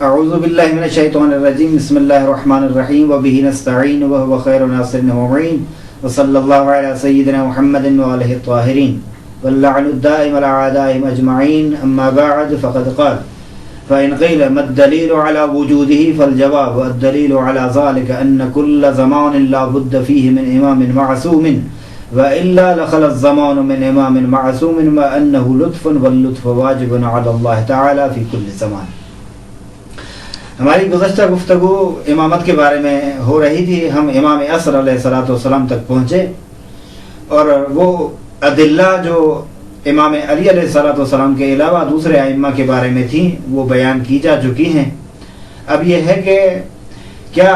اعوذ باللہ من الشیطان الرجیم بسم اللہ الرحمن الرحیم وبہ نستعین وهو خیر ناصر ومعین وصلی اللہ علی سیدنا محمد وآلہ الطاہرین واللعن الدائم على اعدائهم اجمعین اما بعد فقد قال فإن قيل ما الدليل على وجوده فالجواب الدليل على ذلك أن كل زمان لا بد فيه من إمام معصوم وإلا لخل الزمان من إمام معصوم ما أنه لطف واللطف واجب على الله تعالى في كل زمان. ہماری گزشتہ گفتگو امامت کے بارے میں ہو رہی تھی. ہم امام عصر علیہ الصلوۃ والسلام تک پہنچے اور وہ ادلہ جو امام علی علیہ الصلوۃ والسلام کے علاوہ دوسرے ائمہ کے بارے میں تھیں وہ بیان کی جا چکی ہیں. اب یہ ہے کہ کیا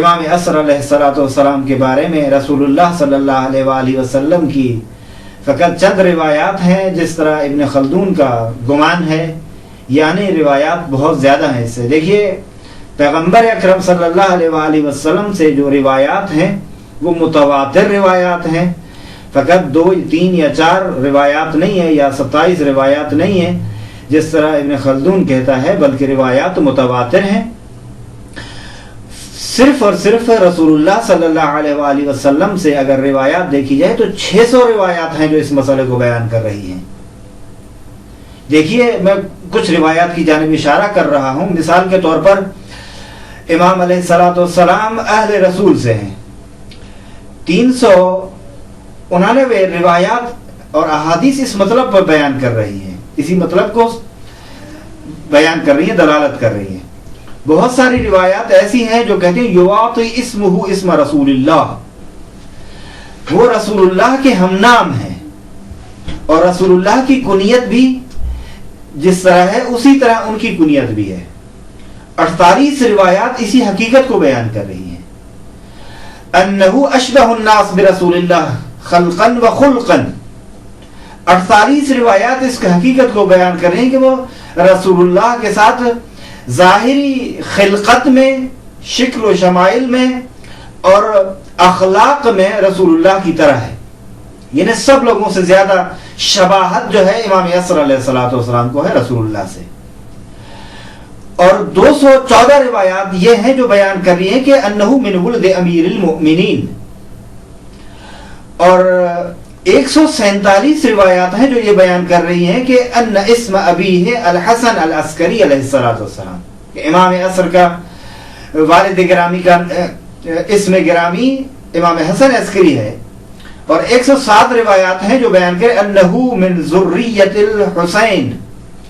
امام عصر علیہ الصلوۃ والسلام کے بارے میں رسول اللہ صلی اللہ علیہ وآلہ وسلم کی فقط چند روایات ہیں جس طرح ابن خلدون کا گمان ہے، یعنی روایات بہت زیادہ ہیں. اس سے دیکھیے پیغمبر اکرم صلی اللہ علیہ وآلہ وسلم سے جو روایات ہیں وہ متواتر روایات ہیں، فقط 2 3 یا 4 روایات نہیں ہیں یا 27 روایات نہیں ہیں جس طرح ابن خلدون کہتا ہے، بلکہ روایات متواتر ہیں. صرف اور صرف رسول اللہ صلی اللہ علیہ وآلہ وسلم سے اگر روایات دیکھی جائے تو 600 روایات ہیں جو اس مسئلے کو بیان کر رہی ہیں. دیکھیے میں کچھ روایات کی جانب اشارہ کر رہا ہوں. مثال کے طور پر امام علیہ الصلوۃ والسلام اہل رسول سے ہیں. 399 روایات اور احادیث اس مطلب پر بیان کر رہی ہیں، اسی مطلب کو بیان کر رہی ہیں، دلالت کر رہی ہیں. بہت ساری روایات ایسی ہیں جو کہتے ہیں یواطی اسمہ اسم رسول اللہ، وہ رسول اللہ کے ہم نام ہیں اور رسول اللہ کی کنیت بھی جس طرح ہے اسی طرح ان کی کنیت بھی ہے. 48 روایات اسی حقیقت کو بیان کر رہی ہیں. انہو اشبہ الناس برسول اللہ خلقا و خلقا. 48 روایات اس حقیقت کو بیان کر رہی ہیں کہ وہ رسول اللہ کے ساتھ ظاہری خلقت میں، شکل و شمائل میں اور اخلاق میں رسول اللہ کی طرح ہے. یعنی سب لوگوں سے زیادہ شباہت جو ہے امام عصر علیہ الصلوۃ والسلام کو ہے رسول اللہ سے. اور 214 روایات یہ ہیں جو بیان کر رہی ہیں کہ انہو من ولد امیر المؤمنین، اور 147 روایات ہیں جو یہ بیان کر رہی ہیں کہ ان اسم ابیہ الحسن العسکری علیہ الصلوۃ والسلام، کہ امام عصر کا والد گرامی کا اسم گرامی امام حسن عسکری ہے. اور 107 روایات ہیں جو بیان کرے انہو من ذریت الحسین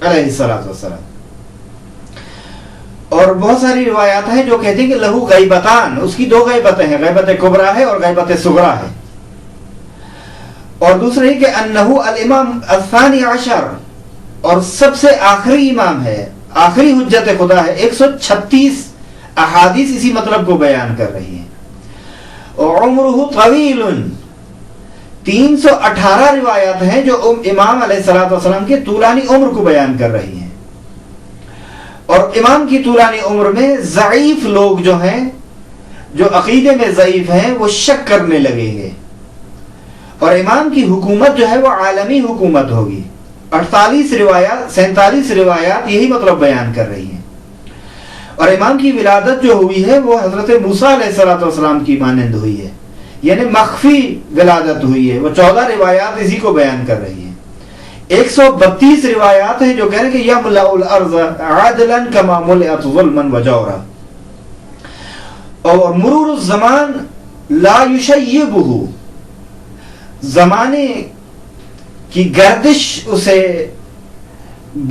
علیہ الصلوۃ والسلام. اور بہت ساری روایات ہیں جو کہتے ہیں کہ لہو غیبتان، اس کی 2 غیبتیں ہیں، غیبت کبریٰ ہے اور غیبت صغریٰ ہے. اور دوسرے کہ انہو الامام الثانی عشر، اور سب سے آخری امام ہے، آخری حجت خدا ہے. 136 احادیث اسی مطلب کو بیان کر رہی ہیں. اور عمرہ طویل، 318 روایات ہیں جو امام علیہ الصلوۃ والسلام کے طولانی عمر کو بیان کر رہی ہیں. اور امام کی طولانی عمر میں ضعیف لوگ جو ہیں، جو عقیدے میں ضعیف ہیں، وہ شک کرنے لگیں گے. اور امام کی حکومت جو ہے وہ عالمی حکومت ہوگی. 47 روایات یہی مطلب بیان کر رہی ہیں. اور امام کی ولادت جو ہوئی ہے وہ حضرت موسیٰ علیہ الصلوۃ والسلام کی مانند ہوئی ہے، یعنی مخفی ولادت ہوئی ہے. وہ 14 روایات اسی کو بیان کر رہی ہیں. 132 روایات ہیں جو کہہ رہے ہیں کہ یملأ الارض عدلا کما ملئت ظلما وجورا، اور مرور الزمان لا یشیبہ، زمانے کی گردش اسے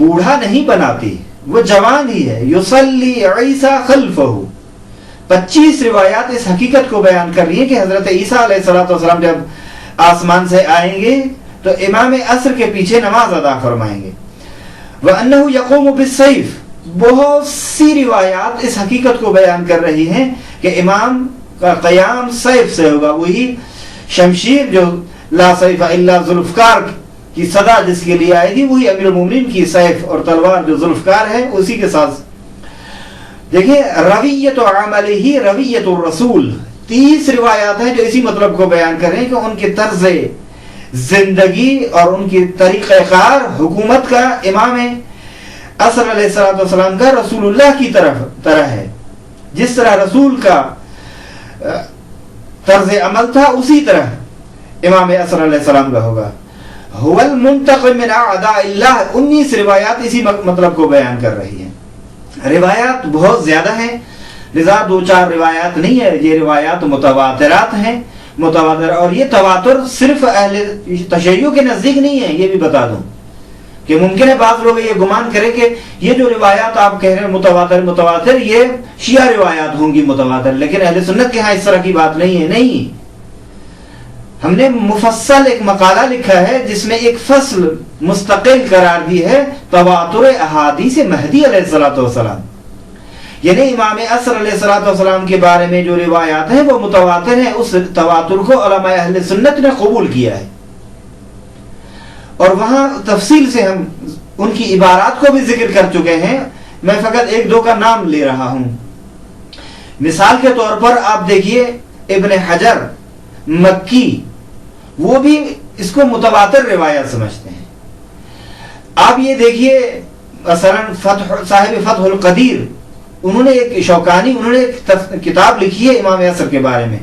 بوڑھا نہیں بناتی، وہ جوان ہی ہے. یصلی عیسیٰ خلفہ. 25 روایات اس حقیقت کو بیان کر رہی ہے کہ حضرت عیسیٰ علیہ الصلوۃ والسلام جب آسمان سے آئیں گے تو امام عصر کے پیچھے نماز ادا فرمائیں گے. وَأَنَّهُ يَقُومُ بِالسَّيْفِ. بہت سی روایات اس حقیقت کو بیان کر رہی ہیں کہ امام کا قیام سیف سے ہوگا، وہی شمشیر جو لا سیف الا ذوالفقار کی صدا جس کے لیے آئے گی، وہی امیر المومنین کی سیف اور تلوار جو ذوالفقار ہے اسی کے ساتھ. دیکھیں رویت عملہ رویت الرسول. 30 روایات ہیں جو اسی مطلب کو بیان کر رہے ہیں کہ ان کے طرز زندگی اور ان کی طریقہ کار حکومت کا امام اثر علیہ الصلوۃ والسلام کا رسول اللہ کی طرح ہے. جس طرح رسول کا طرز عمل تھا اسی طرح امام اثر علیہ السلام کا ہوگا. هو المنتقم من اعداء اللہ. 19 روایات اسی مطلب کو بیان کر رہی ہیں. روایات بہت زیادہ ہیں، لذا 2-4 روایات نہیں ہے، یہ روایات متواترات ہیں. متواتر، اور یہ تواتر صرف اہل تشیع کے نزدیک نہیں ہے. یہ بھی بتا دوں کہ ممکن ہے بعض لوگ یہ گمان کریں کہ یہ جو روایات آپ کہہ رہے ہیں متواتر یہ شیعہ روایات ہوں گی متواتر، لیکن اہل سنت کے ہاں اس طرح کی بات نہیں ہے. نہیں، ہم نے مفصل ایک مقالہ لکھا ہے جس میں ایک فصل مستقل قرار دی ہے تواتر احادیث مہدی علیہ الصلوۃ والسلام. یعنی امام اثر علیہ الصلوۃ والسلام کے بارے میں جو روایات ہیں وہ متواتر ہیں. اس تواتر کو علماء اہل سنت نے قبول کیا ہے، اور وہاں تفصیل سے ہم ان کی عبارات کو بھی ذکر کر چکے ہیں. میں فقط 1-2 کا نام لے رہا ہوں. مثال کے طور پر آپ دیکھیے ابن حجر مکی، وہ بھی اس کو متواتر روایت سمجھتے ہیں. آپ یہ دیکھیے مثلا صاحب فتح القدیر، انہوں نے ایک شوکانی، انہوں نے ایک کتاب لکھی ہے امام اثر کے بارے میں.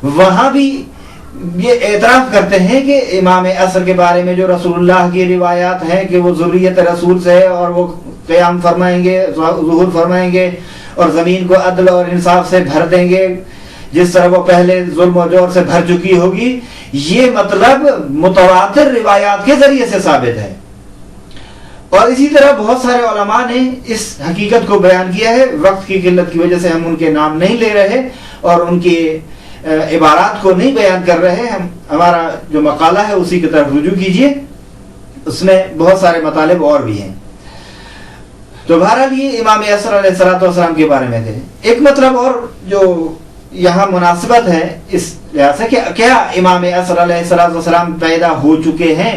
وہاں بھی یہ اعتراف کرتے ہیں کہ امام اثر کے بارے میں جو رسول اللہ کی روایات ہیں کہ وہ ذریت رسول سے ہے، اور وہ قیام فرمائیں گے، ظہور فرمائیں گے، اور زمین کو عدل اور انصاف سے بھر دیں گے جس طرح وہ پہلے ظلم و جور سے بھر چکی ہوگی. یہ مطلب متواتر روایات کے ذریعے سے ثابت ہے. اور اسی طرح بہت سارے علماء نے اس حقیقت کو بیان کیا ہے. وقت کی قلت کی وجہ سے ہم ان کے نام نہیں لے رہے اور ان کی عبارات کو نہیں بیان کر رہے. ہمارا جو مقالہ ہے اسی کی طرف رجوع کیجئے، اس میں بہت سارے مطالب اور بھی ہیں. تو بہرحال یہ امام اثر علیہ الصلوۃ والسلام کے بارے میں تھے. ایک مطلب اور جو یہاں مناسبت ہے اس لحاظ سے کہ کیا امام اثر علیہ الصلوۃ والسلام پیدا ہو چکے ہیں؟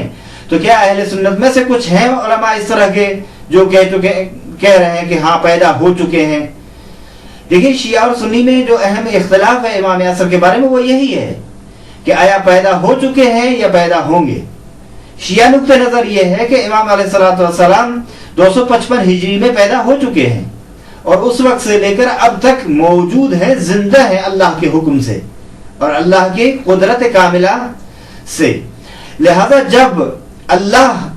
تو کیا اہل سنت میں سے کچھ ہیں علماء اس طرح کے جو کہہ رہے ہیں کہ ہاں پیدا ہو چکے ہیں؟ دیکھیں شیعہ اور سنی میں جو اہم اختلاف ہے امام اثر کے بارے میں وہ یہی ہے کہ آیا پیدا ہو چکے ہیں یا پیدا ہوں گے. شیعہ نقطہ نظر یہ ہے کہ امام علیہ الصلوۃ والسلام 255 ہجری میں پیدا ہو چکے ہیں، اور اس وقت سے لے کر اب تک موجود ہیں، زندہ ہیں اللہ کے حکم سے اور اللہ کی قدرت کاملہ سے. لہذا جب اللہ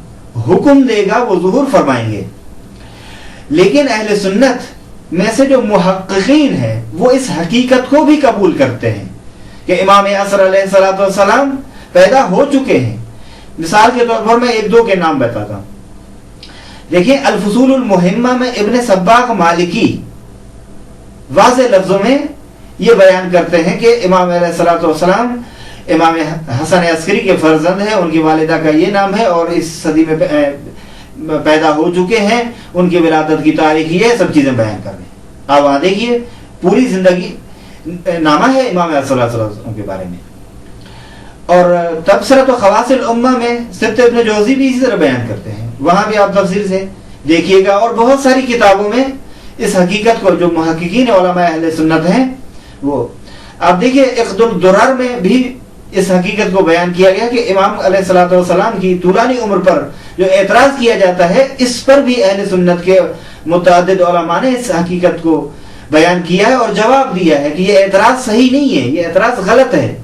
حکم دے گا وہ ظہور فرمائیں گے. لیکن اہل سنت میں سے جو محققین ہیں وہ اس حقیقت کو بھی قبول کرتے ہیں کہ امام اثر علیہ الصلوۃ والسلام پیدا ہو چکے ہیں. مثال کے طور پر میں 1-2 کے نام بتاتا ہوں. دیکھیں الفصول المہمہ میں ابن سباق مالکی واضح لفظوں میں یہ بیان کرتے ہیں کہ امام علیہ الصلوۃ والسلام امام حسن عسکری کے فرزند ہیں، ان کی والدہ کا یہ نام ہے اور اس صدی میں پیدا ہو چکے ہیں. ان کی ولادت کی تاریخ یہ سب چیزیں بیان کر رہے ہیں. آپ وہاں دیکھیے پوری زندگی نامہ ہے امام علیہ السلام کے بارے میں. اور تبصرۃ و خواص الامہ میں سبت ابن جوزی بھی اسی طرح بیان کرتے ہیں. وہاں بھی آپ تفصیل سے دیکھیے گا. اور بہت ساری کتابوں میں اس حقیقت کو جو محققین علماء اہل سنت ہیں وہ آپ دیکھیے عقد الدرر میں بھی اس حقیقت کو بیان کیا گیا کہ امام علیہ الصلوۃ والسلام کی طولانی عمر پر جو اعتراض کیا جاتا ہے اس پر بھی اہل سنت کے متعدد علماء نے اس حقیقت کو بیان کیا ہے اور جواب دیا ہے کہ یہ اعتراض صحیح نہیں ہے، یہ اعتراض غلط ہے.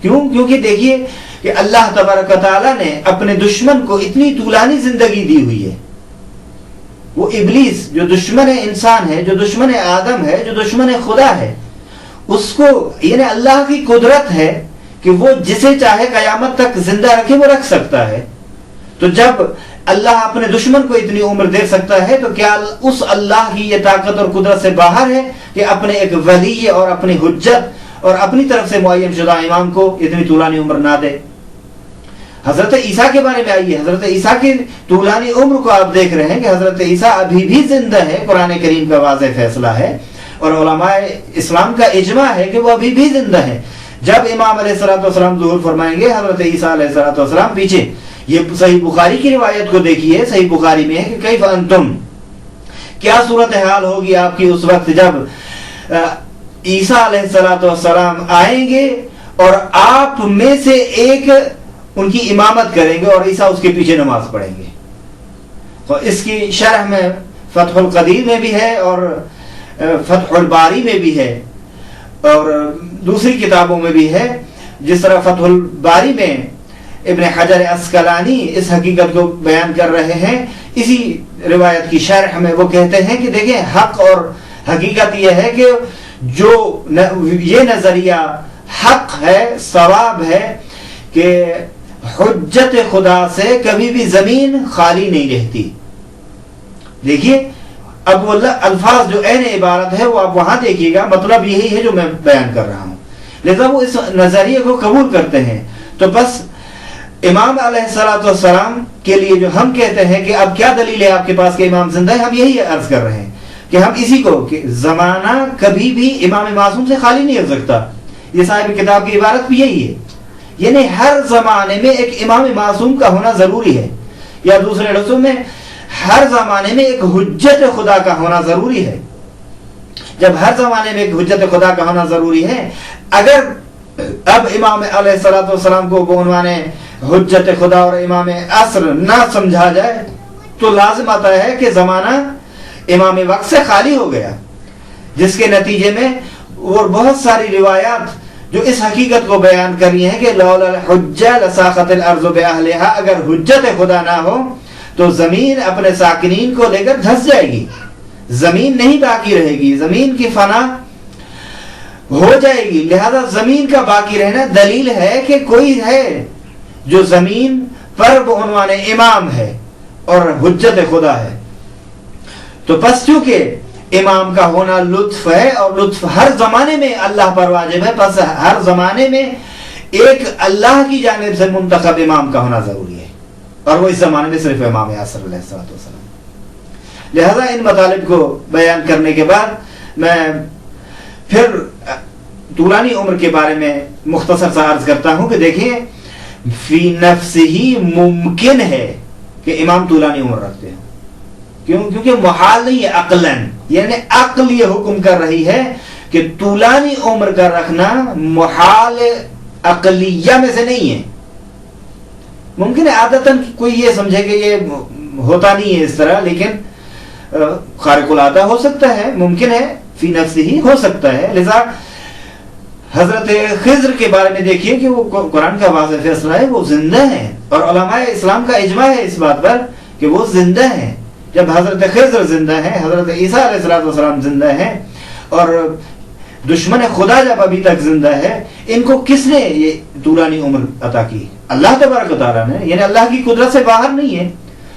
کیونکہ دیکھیے کہ اللہ تبارک و تعالیٰ نے اپنے دشمن کو اتنی طولانی زندگی دی ہوئی ہے. وہ ابلیس جو دشمن انسان ہے، جو دشمن آدم ہے، جو دشمن خدا ہے، اس کو یعنی اللہ کی قدرت ہے کہ وہ جسے چاہے قیامت تک زندہ رکھے وہ رکھ سکتا ہے. تو جب اللہ اپنے دشمن کو اتنی عمر دے سکتا ہے تو کیا اس اللہ کی یہ طاقت اور قدرت سے باہر ہے کہ اپنے ایک ولی اور اپنی حجت اور اپنی طرف سے معین شدہ امام کو اتنی طولانی عمر نہ دے؟ حضرت عیسیٰ کے بارے میں آئیے. حضرت عیسیٰ کی طولانی عمر کو آپ دیکھ رہے ہیں کہ حضرت عیسیٰ ابھی بھی زندہ ہے. قرآن کریم کا واضح فیصلہ ہے اور علماء اسلام کا اجماع ہے کہ وہ ابھی بھی زندہ ہے. جب امام علیہ الصلوۃ والسلام ظہور فرمائیں گے حضرت عیسیٰ علیہ الصلوۃ والسلام پیچھے. یہ صحیح بخاری کی روایت کو دیکھیے. صحیح بخاری میں ہے کہ کیف انتم، کیا صورتحال ہوگی آپ کی اس وقت جب عیسیٰ علیہ الصلوۃ والسلام آئیں گے اور آپ میں سے ایک ان کی امامت کریں گے اور عیسیٰ اس کے پیچھے نماز پڑھیں گے. اس کی شرح میں فتح القدیر میں بھی ہے اور فتح الباری میں بھی ہے اور دوسری کتابوں میں بھی ہے. جس طرح فتح الباری میں ابن حجر عسقلانی اس حقیقت کو بیان کر رہے ہیں، اسی روایت کی شرح میں وہ کہتے ہیں کہ دیکھیں حق اور حقیقت یہ ہے کہ جو یہ نظریہ حق ہے، ثواب ہے کہ حجت خدا سے کبھی بھی زمین خالی نہیں رہتی. دیکھیے اب وہ الفاظ جو عین عبارت ہے وہ آپ وہاں دیکھیے گا، مطلب یہی ہے جو میں بیان کر رہا ہوں. لہذا وہ اس نظریے کو قبول کرتے ہیں. تو بس امام علیہ الصلوۃ والسلام کے لیے جو ہم کہتے ہیں کہ اب کیا دلیل ہے آپ کے پاس کہ امام زندہ ہے، ہم یہی عرض کر رہے ہیں کہ ہم اسی کو کہ زمانہ کبھی بھی امام معصوم سے خالی نہیں ہو سکتا. یہ صاحب کتاب کی عبارت بھی یہی ہے، یعنی ہر زمانے میں ایک امام معصوم کا ہونا ضروری ہے، یا دوسرے لفظوں میں ہر زمانے میں ایک حجت خدا کا ہونا ضروری ہے. جب ہر زمانے میں ایک حجت خدا کا ہونا ضروری ہے، اگر اب امام علیہ الصلوۃ والسلام کو بعنوان حجت خدا اور امام عصر نہ سمجھا جائے تو لازم آتا ہے کہ زمانہ امام وقت سے خالی ہو گیا، جس کے نتیجے میں اور بہت ساری روایات جو اس حقیقت کو بیان کر رہی ہیں کہ لولا الحجہ لساقط الارض باہلھا، اگر حجت خدا نہ ہو تو زمین اپنے ساکنین کو لے کر دھس جائے گی، زمین نہیں باقی رہے گی، زمین کی فنا ہو جائے گی. لہذا زمین کا باقی رہنا دلیل ہے کہ کوئی ہے جو زمین پر بعنوان امام ہے اور حجت خدا ہے. تو بس چونکہ امام کا ہونا لطف ہے اور لطف ہر زمانے میں اللہ پر واجب ہے، بس ہر زمانے میں ایک اللہ کی جانب سے منتخب امام کا ہونا ضروری ہے، اور وہ اس زمانے میں صرف امام عصر علیہ الصلوۃ والسلام. لہذا ان مطالب کو بیان کرنے کے بعد میں پھر طولانی عمر کے بارے میں مختصر سا عرض کرتا ہوں کہ دیکھیں فی نفس ہی ممکن ہے کہ امام طولانی عمر رکھتے ہیں. کیونکہ محال نہیں ہے عقلاً، یعنی عقل یہ حکم کر رہی ہے کہ طولانی عمر کا رکھنا محال عقلیہ میں سے نہیں ہے. ممکن ہے عادتاً کوئی یہ سمجھے کہ یہ ہوتا نہیں ہے اس طرح، لیکن خارق العادہ ہو سکتا ہے، ممکن ہے فی نفس ہی ہو سکتا ہے. لذا حضرت خضر کے بارے میں دیکھیے کہ وہ قرآن کا واضح فیصلہ ہے، وہ زندہ ہیں اور علماء اسلام کا اجماع ہے اس بات پر کہ وہ زندہ ہیں. جب حضرت خضر زندہ ہیں، حضرت عیسیٰ علیہ السلام زندہ ہیں، اور دشمن خدا جب ابھی تک زندہ ہے، ان کو کس نے یہ طولانی عمر عطا کی؟ اللہ تبارک و تعالیٰ نے، یعنی اللہ کی قدرت سے باہر نہیں ہے.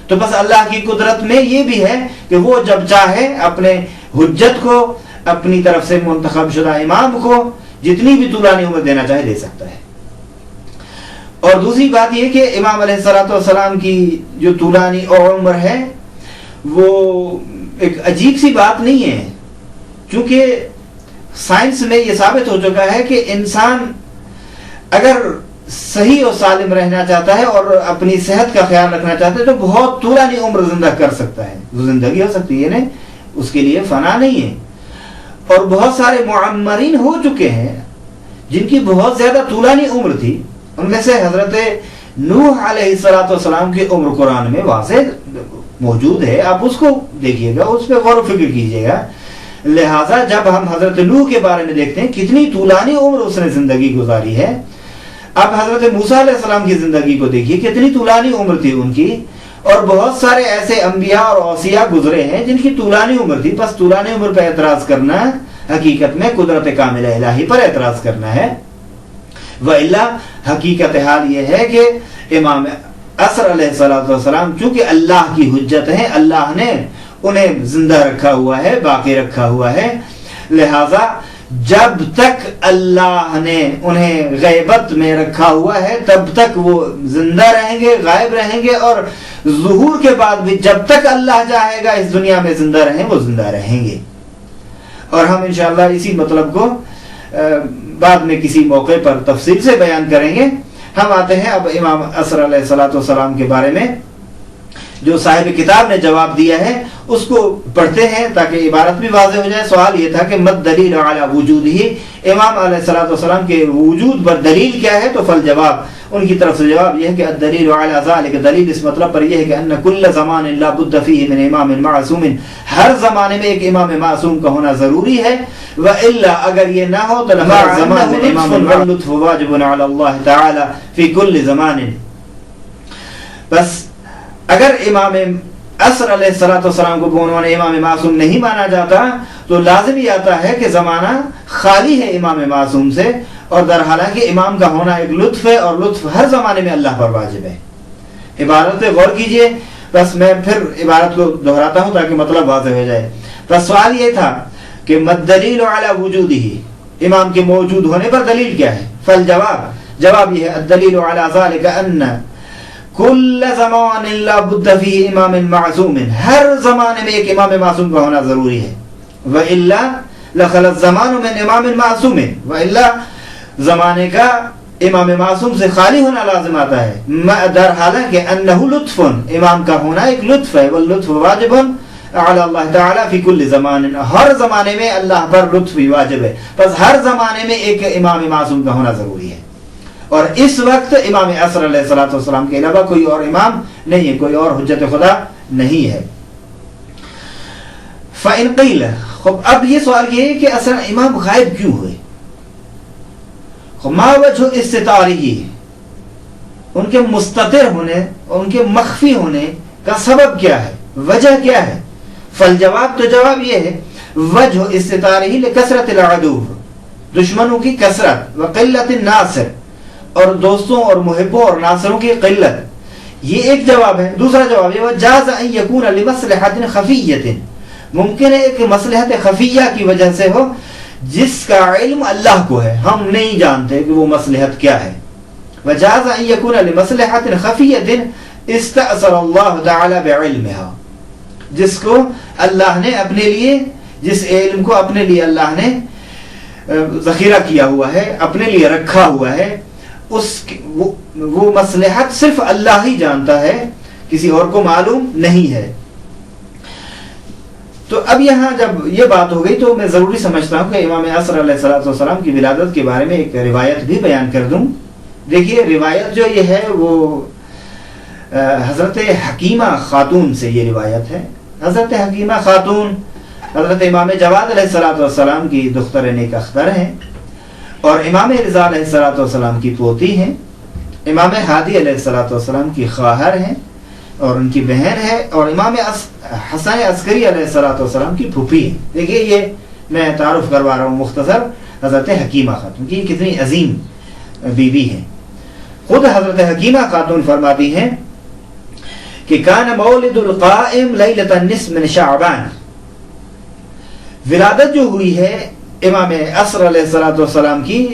تو بس اللہ کی قدرت میں یہ بھی ہے کہ وہ جب چاہے اپنے حجت کو، اپنی طرف سے منتخب شدہ امام کو جتنی بھی طولانی عمر دینا چاہے دے سکتا ہے. اور دوسری بات یہ کہ امام علیہ السلام کی جو طولانی عمر ہے وہ ایک عجیب سی بات نہیں ہے، چونکہ سائنس میں یہ ثابت ہو چکا ہے کہ انسان اگر صحیح اور سالم رہنا چاہتا ہے اور اپنی صحت کا خیال رکھنا چاہتا ہے تو بہت طولانی عمر زندہ کر سکتا ہے، زندگی ہو سکتی ہے، یعنی اس کے لیے فنا نہیں ہے. اور بہت سارے معمرین ہو چکے ہیں جن کی بہت زیادہ طولانی عمر تھی. ان میں سے حضرت نوح علیہ السلام کی عمر قرآن میں واضح موجود ہے، آپ اس کو دیکھیے گا، اس پہ غور و فکر کیجیے گا. لہٰذا جب ہم حضرت نوح کے بارے میں دیکھتے ہیں کتنی طولانی عمر اس نے زندگی گزاری ہے. اب حضرت موسیٰ علیہ السلام کی زندگی کو دیکھیے، کتنی طولانی عمر تھی ان کی. اور بہت سارے ایسے انبیاء اور اوصیاء گزرے ہیں جن کی طولانی عمر تھی. بس طولانی عمر پہ اعتراض کرنا حقیقت میں قدرت کاملہ الہی پر اعتراض کرنا ہے. وإلا حقیقت حال یہ ہے کہ امام عصر علیہ السلام چونکہ اللہ کی حجت ہیں، اللہ نے انہیں زندہ رکھا ہوا ہے، باقی رکھا ہوا ہے. لہذا جب تک اللہ نے انہیں غیبت میں رکھا ہوا ہے تب تک وہ زندہ رہیں گے، غائب رہیں گے، اور ظہور کے بعد بھی جب تک اللہ چاہے گا اس دنیا میں زندہ رہیں وہ زندہ رہیں گے. اور ہم انشاءاللہ اسی مطلب کو بعد میں کسی موقع پر تفصیل سے بیان کریں گے. ہم آتے ہیں اب امام عصر علیہ السلام کے بارے میں جو صاحب کتاب نے جواب دیا ہے اس کو پڑھتے ہیں تاکہ عبارت بھی واضح ہو جائے. سوال یہ تھا کہ مد دلیل علی وجود ہی، امام علیہ السلام کے وجود پر دلیل کیا ہے؟ تو فل جواب ان کی طرف سے جواب یہ ہے کہ الدلیل علی ذلک، دلیل اس مطلب پر یہ ہے کہ ان کل زمان لا بد فیہ من امام معصوم، ہر زمانے میں ایک امام معصوم کا ہونا ضروری ہے، والا اگر یہ نہ ہو تو ہر زمان میں امام واللطف واجب علی اللہ تعالی فی کل زمان. بس اگر امام عصر علیہ الصلوۃ والسلام کو بعنوان امام معصوم نہیں مانا جاتا تو لازم یہ آتا ہے کہ زمانہ خالی ہے امام معصوم سے، اور در حالانکہ امام کا ہونا ایک لطف ہے، اور لطف ہر زمانے میں اللہ پر واجب ہے. عبارت پہ غور کیجئے. بس میں پھر عبارت کو دہراتا ہوں تاکہ مطلب واضح ہو جائے. بس سوال یہ تھا کہ مدلیل علی وجودہ، امام کے موجود ہونے پر دلیل کیا ہے؟ جواب یہ ہے الدلیل علی ذلک ان کل زمان لا بد فیہ امام معصوم، ہر زمانے میں ایک امام معصوم کا ہونا ضروری ہے. وَإِلَّا لَخَلَ الزَّمَانُ مِنْ إِمَامٍ مَعْصُومٍ، وَإِلَّا زمانے کا امام معصوم سے خالی ہونا لازم آتا ہے. در حالانکہ انہ لطف، امام کا ہونا ایک لطف ہے، واللطف واجب علی اللہ تعالی فی کل زمان، ہر زمانے میں اللہ پر لطف واجب ہے. بس ہر زمانے میں ایک امام معصوم کا ہونا ضروری ہے، اور اس وقت امام عصر علیہ الصلوۃ والسلام کے علاوہ کوئی اور امام نہیں ہے، کوئی اور حجت خدا نہیں ہے. فَإِنْ قِيلَ، اب یہ سوال یہ ہے کہ اصلا امام غائب کیوں ہوئے؟ ما وجہ استتارہ، ان کے مستتر ہونے، ان کے مخفی ہونے کا سبب کیا ہے، وجہ کیا ہے؟ فالجواب، تو جواب یہ ہے وجہ استتارہ لکثرت العدو، دشمنوں کی کثرت، وقلت الناصر، اور دوستوں اور محبوں اور ناصروں کی قلت. یہ ایک جواب ہے. دوسرا جواب یہ جاز ان یکون لمصلحۃ خفیۃ، ممکن ہے کہ مصلحت خفیہ کی وجہ سے ہو جس کا علم اللہ کو ہے، ہم نہیں جانتے کہ وہ مصلحت کیا ہے. وجاز ان یکون لمصلحۃ خفیۃ استأثر اللہ تعالی بعلمها، جس کو اللہ نے اپنے لیے، جس علم کو اپنے لیے اللہ نے ذخیرہ کیا ہوا ہے، اپنے لیے رکھا ہوا ہے، وہ مصلحت صرف اللہ ہی جانتا ہے، کسی اور کو معلوم نہیں ہے. تو اب یہاں جب یہ بات ہو گئی تو میں ضروری سمجھتا ہوں کہ امام عصر علیہ الصلوۃ والسلام کی ولادت کے بارے میں ایک روایت بھی بیان کر دوں. دیکھیے روایت جو یہ ہے وہ حضرت حکیمہ خاتون سے یہ روایت ہے. حضرت حکیمہ خاتون حضرت امام جواد علیہ الصلوۃ والسلام کی دختر نیک اختر ہیں، اور امام رضا علیہ الصلوۃ والسلام کی پوتی ہیں، امام ہادی علیہ الصلوۃ والسلام کی خواہر ہیں اور ان کی بہن ہے، اور امام حسن عسکری علیہ الصلوۃ والسلام کی پھوپھی ہے. دیکھیے یہ میں تعارف کروا رہا ہوں مختصر حضرت حکیمہ خاتون کی، کتنی عظیم بیوی ہیں. خود حضرت حکیمہ خاتون فرماتی ہیں کہ کان مولد القائم لیلۃ النصف من شعبان، ولادت جو ہوئی ہے امام عصر علیہ الصلوۃ والسلام کی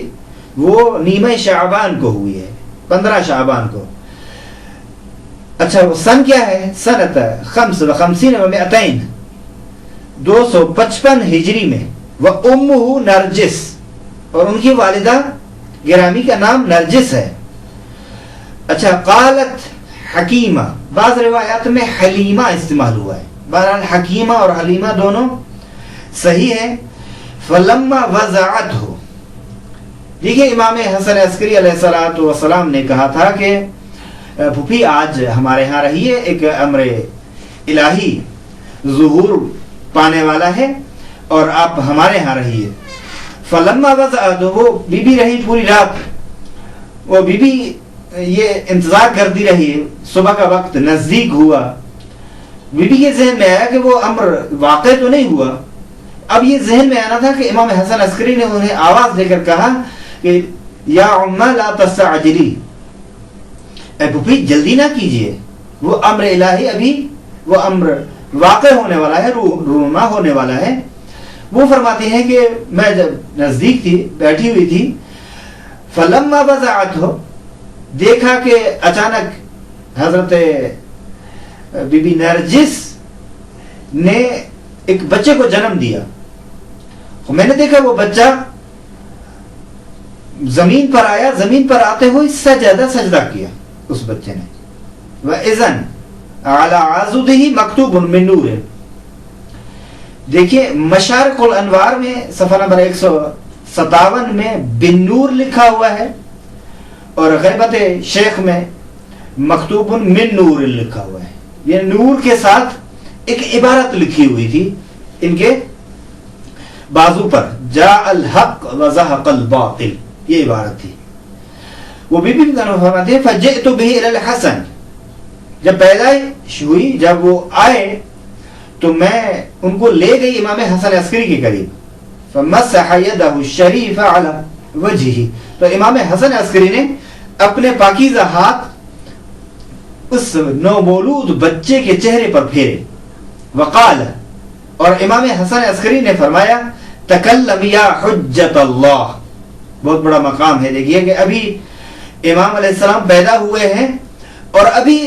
وہ نیمہ شعبان کو ہوئی ہے، 15 شعبان کو. اچھا وہ سن کیا ہے؟ سنت 55 و 200، 255 ہجری میں. وہ امہ نرجس، اور ان کی والدہ گرامی کا نام نرجس ہے. اچھا قالت حکیمہ، بعض روایات میں حلیمہ استعمال ہوا ہے، بہرحال حکیمہ اور حلیمہ دونوں صحیح ہے. فلما وضعتہ، دیکھیے امام حسن عسکری علیہ الصلوۃ والسلام نے کہا تھا کہ پھوپھی آج ہمارے ہاں رہیے، ایک امر الہی ظہور پانے والا ہے اور آپ ہمارے ہاں رہیے. فلما وضعتہ، وہ بی بی رہی پوری رات، وہ بی بی یہ انتظار کرتی رہی. صبح کا وقت نزدیک ہوا، بی بی کے ذہن میں آیا کہ وہ امر واقع تو نہیں ہوا. اب یہ ذہن میں آنا تھا کہ امام حسن عسکری نے انہیں آواز دے کر کہا کہ یا امہ لا تستعجلی، اے پھوپھی جلدی نہ کیجئے، وہ امر الہی ابھی، وہ امر واقع ہونے والا ہے، رونما ہونے والا ہے. وہ فرماتی ہیں کہ میں جب نزدیک تھی، بیٹھی ہوئی تھی، فلما وضعتہ، دیکھا کہ اچانک حضرت بی بی نرجس نے ایک بچے کو جنم دیا. میں نے دیکھا وہ بچہ زمین پر آیا، زمین پر آتے ہوئے سجدہ کیا اس بچے نے. وَإِذَنْ عَلَىٰ عَضُدِهِ مَكْتُوبٌ مِّن نُورٍ، دیکھیے مشارق الانوار میں صفحہ نمبر 157 میں بن نور لکھا ہوا ہے، اور غیبت شیخ میں مکتوب من نور لکھا ہوا ہے، یہ نور کے ساتھ ایک عبارت لکھی ہوئی تھی ان کے بازو پر، جاء الحق وزهق الباطل، یہ عبارت تھی. وہ بی بی فرماتے ہیں فجئت به الى الحسن، جب پیدائش ہوئی، جب وہ آئے تو میں ان کو لے گئی امام حسن عسکری کے قریب. فمسح يده الشريف على وجهه، تو امام حسن عسکری نے اپنے پاکیزہ ہاتھ اس نومولود بچے کے چہرے پر پھیرے. وقال، اور امام حسن عسکری نے فرمایا تکلم یا حجت اللہ. بہت بڑا مقام ہے. دیکھیے کہ ابھی امام علیہ السلام پیدا ہوئے ہیں اور ابھی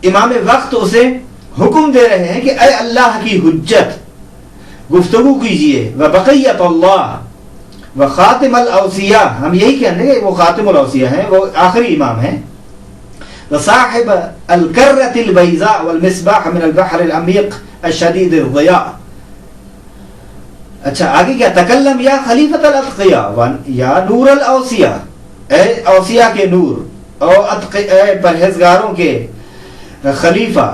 امام وقت اسے حکم دے رہے ہیں کہ اے اللہ کی حجت، گفتگو کیجئے. وبقیت اللہ وخاتم الاوصیاء، ہم یہی کہیں گے کہ وہ خاتم الاوصیاء ہیں، وہ آخری امام ہیں. وصاحب الکرۃ البیضاء والمصباح من البحر العمیق الشدید الضیاء. اچھا آگے کیا؟ تکلم یا خلیفۃ الاتقیاء یا نور الاوصیاء، اے اوصیاء کے نور اور اے پرہیزگاروں کے خلیفہ.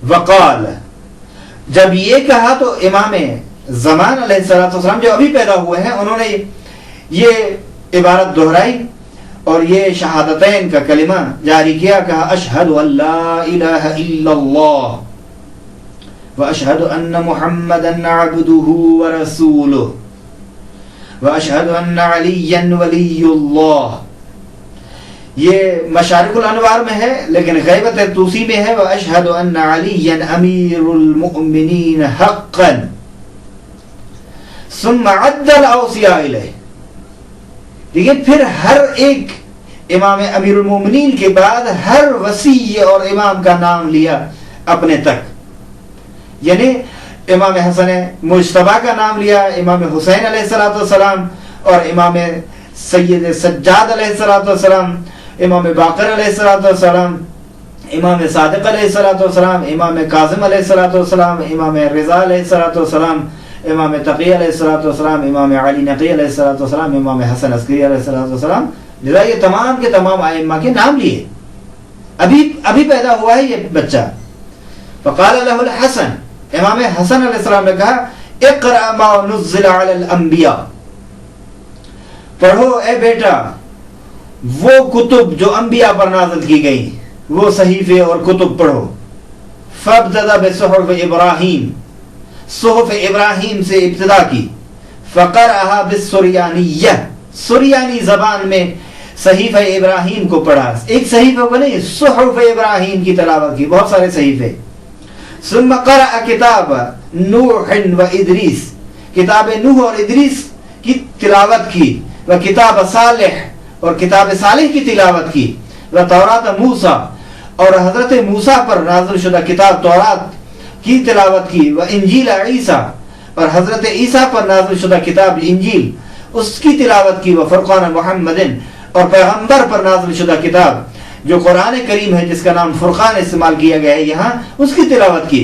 وقال، جب یہ کہا تو امام زمان علیہ السلام جو ابھی پیدا ہوئے ہیں انہوں نے یہ عبارت دہرائی اور یہ شہادتین کا کلمہ جاری کیا. کہا اشہد ان لا الہ الا اللہ واشہد ان محمدا عبدہ ورسولہ واشہد ان علیٰ ولی اللہ. یہ مشارق الانوار میں ہے لیکن غیبت طوسی میں ہے. واشہد ان علیٰ امیر المؤمنین حقا ثم عد الاوصیاء الیہ. دیکھیں پھر ہر ایک امام امیر المومنین کے بعد ہر وصی اور امام کا نام لیا اپنے تک، یعنی امام حسن مجتبیٰ کا نام لیا، امام حسین علیہ السلام اور امام سید سجاد علیہ السلام، امام باقر علیہ السلام، امام صادق علیہ السلام، امام کاظم علیہ السلام، امام رضا علیہ السلام، امام تقی علیہ السلام، امام علی نقی علیہ السلام، امام حسن عسکری علیہ السلام. لذا یہ تمام کے تمام ائمہ کے نام لیے. ابھی پیدا ہوا ہے یہ بچہ. فقال له الحسن، امام حسن علیہ السلام نے کہا اقرأ ما نزل علی الانبیاء، پڑھو اے بیٹا وہ کتب جو انبیاء پر نازل کی گئی، وہ صحیفے اور کتب پڑھو. فابتدأ بصحف ابراہیم، صحف ابراہیم سے ابتدا کی. فقرأها بالسریانیہ، سریانی زبان میں صحیفہ ابراہیم کو پڑھا. ایک صحیفہ کو نہیں، صحف ابراہیم کی تلاوت کی، بہت سارے صحیفے. ثم قرأ کتاب نوح و ادریس، کتاب نوح اور ادریس کی تلاوت کی. و کتاب صالح، اور کتاب صالح کی تلاوت کی. و تورات موسیٰ، اور حضرت موسیٰ پر نازل شدہ کتاب تورات کی تلاوت کی. و انجیل عیسیٰ، اور حضرت عیسیٰ پر نازل شدہ کتاب انجیل اس کی تلاوت کی. و فرقان محمد، اور پیغمبر پر نازل شدہ کتاب جو قرآن کریم ہے جس کا نام فرقان استعمال کیا گیا ہے یہاں، اس کی تلاوت کی.